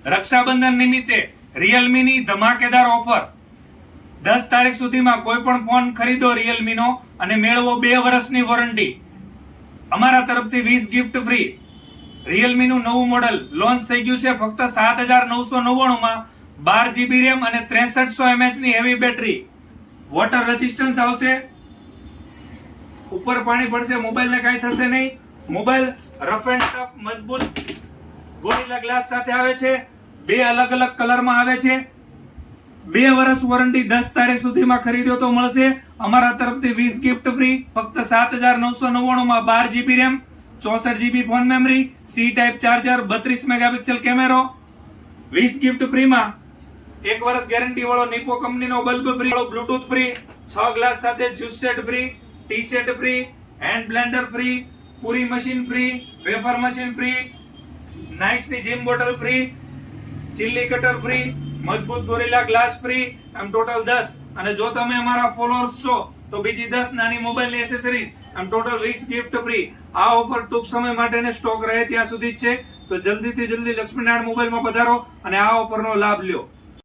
રક્ષાબંધન નિમિત્તે રિયલમીની ધમાકેદાર ઓફર 10 તારીખ સુધીમાં કોઈ પણ ફોન ખરીદો રિયલમીનો અને મેળવો 2 વર્ષની વોરંટી. અમારા તરફથી 20 ગિફ્ટ ફ્રી. રિયલમીનું નવું મોડલ લોન્ચ થઈ ગયું છે ફક્ત 7,999 માં. 12 GB રેમ અને 6300 mAh ની હેવી બેટરી. વોટર રેઝિસ્ટન્સ આવશે, ઉપર પાણી પડશે મોબાઈલને કાંઈ થશે નહીં. મોબાઈલ રફ એન્ડ ટફ મજબૂત ગોરિલા ગ્લાસ સાથે આવે છે. 2 અલગ અલગ કલરમાં આવે છે. 2 વર્ષ વોરંટી 10 તારીખ સુધીમાં ખરીદ્યો તો મળશે. અમારા તરફથી 20 ગિફ્ટ ફ્રી ફક્ત 7,999 માં. 12 GB RAM, 64 GB phone memory, C type charger, 32 megapixel કેમેરો. 20 ગિફ્ટ ફ્રીમાં 1 વર્ષ ગેરંટી વાળો નીપો કંપનીનો bulb free, bluetooth free, 6 glass સાથે juice set free, tea set free, hand blender free, puri machine free, wafer machine free, નાઇસની gym bottle free, chilli cutter free, મજબૂત Gorilla glass free. આમ ટોટલ 10. અને જો તમે અમારા ફોલોઅર્સ છો તો બીજી 10 નાની મોબાઈલની એસેસરીઝ. આમ ટોટલ 20 ગિફ્ટ ફ્રી. આ ઓફર ટૂંક સમય માટેને સ્ટોક રહે ત્યાં સુધી જ છે, તો જલ્દીથી જલ્દી લક્ષ્મીનારાયણ મોબાઈલમાં પધારો અને આ ઓફરનો લાભ લ્યો.